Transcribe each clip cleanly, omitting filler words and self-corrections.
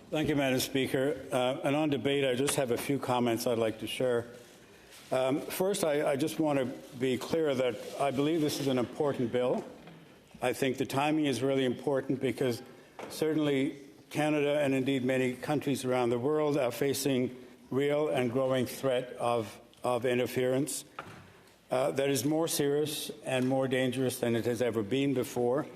Thank you, Madam Speaker. And on debate, I just have a few comments I'd like to share. First, I just want to be clear that I believe this is an important bill. I think the timing is really important because certainly Canada and indeed many countries around the world are facing real and growing threat of interference that is more serious and more dangerous than it has ever been before,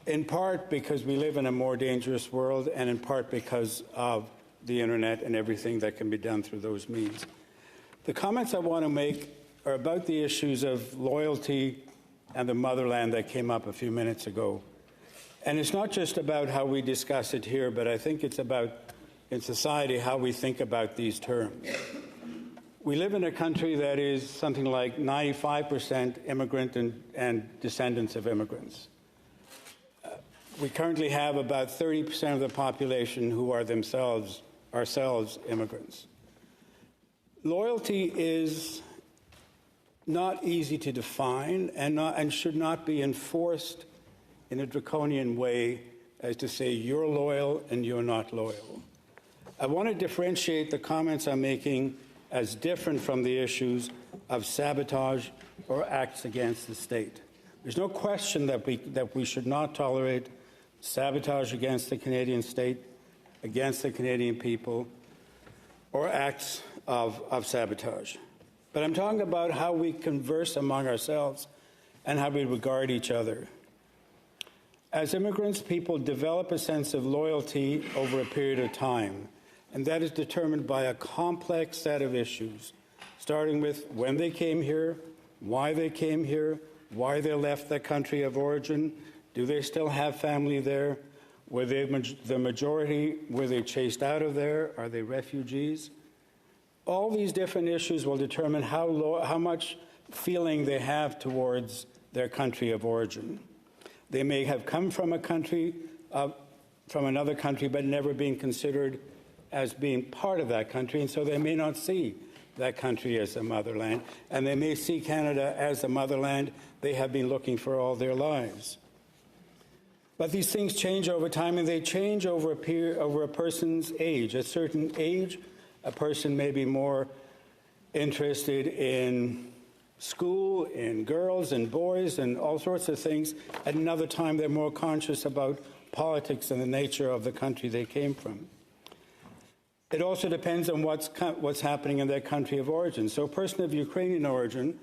in part because we live in a more dangerous world and in part because of the internet and everything that can be done through those means. The comments I want to make are about the issues of loyalty and the motherland that came up a few minutes ago. And it's not just about how we discuss it here, but I think it's about, in society, how we think about these terms. We live in a country that is something like 95% immigrant and descendants of immigrants. We currently have about 30% of the population who are ourselves immigrants. Loyalty is not easy to define and should not be enforced in a draconian way as to say you're loyal and you're not loyal. I want to differentiate the comments I'm making as different from the issues of sabotage or acts against the state. There's no question that we should not tolerate sabotage against the Canadian state, against the Canadian people, or acts of sabotage. But I'm talking about how we converse among ourselves and how we regard each other. As immigrants, people develop a sense of loyalty over a period of time, and that is determined by a complex set of issues, starting with when they came here, why they came here, why they left their country of origin, do they still have family there, were they the majority, were they chased out of there, are they refugees? All these different issues will determine how much feeling they have towards their country of origin. They may have come from a country, from another country, but never been considered as being part of that country, and so they may not see that country as a motherland, and they may see Canada as a motherland they have been looking for all their lives. But these things change over time, and they change over a person's age. At a certain age, a person may be more interested in school, in girls and boys and all sorts of things. At another time, they're more conscious about politics and the nature of the country they came from. It also depends on what's happening in their country of origin. So a person of Ukrainian origin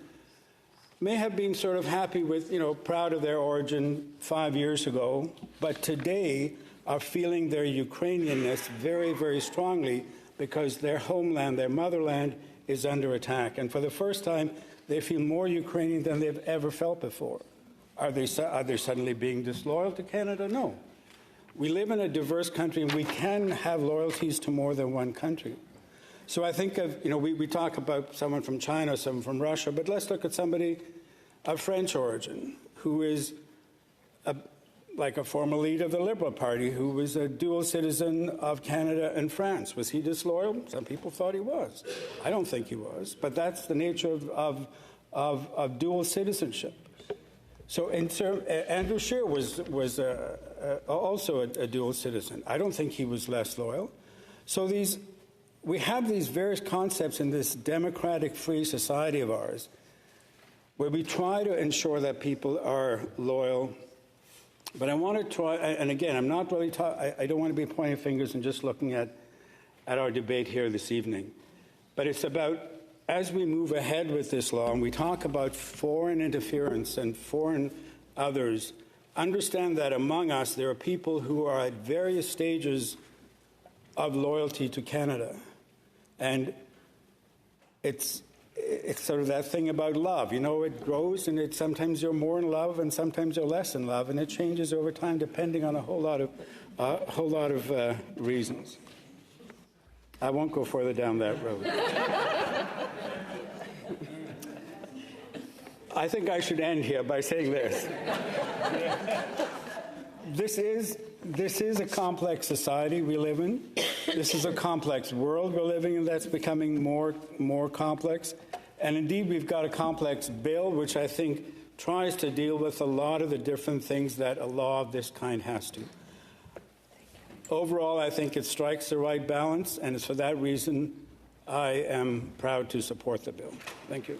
may have been sort of happy with, proud of their origin 5 years ago, but today are feeling their Ukrainianness very, very strongly because their homeland, their motherland, is under attack. And for the first time, they feel more Ukrainian than they've ever felt before. Are they suddenly being disloyal to Canada? No. We live in a diverse country, and we can have loyalties to more than one country. So I think of, we talk about someone from China, someone from Russia, but let's look at somebody of French origin who is like a former leader of the Liberal Party who was a dual citizen of Canada and France. Was he disloyal? Some people thought he was. I don't think he was, but that's the nature of dual citizenship. So Andrew Scheer was also a dual citizen. I don't think he was less loyal. So we have these various concepts in this democratic, free society of ours where we try to ensure that people are loyal. But I want to try, and again, I'm not really I don't want to be pointing fingers and just looking at our debate here this evening. But it's about, as we move ahead with this law and we talk about foreign interference and foreign others, understand that among us there are people who are at various stages of loyalty to Canada. And it's sort of that thing about love. It grows, and sometimes you're more in love and sometimes you're less in love, and it changes over time depending on a whole lot of reasons. I won't go further down that road. I think I should end here by saying this. This is a complex society we live in. This is a complex world we're living in that's becoming more complex. And indeed, we've got a complex bill which I think tries to deal with a lot of the different things that a law of this kind has to. Overall, I think it strikes the right balance, and it's for that reason I am proud to support the bill. Thank you.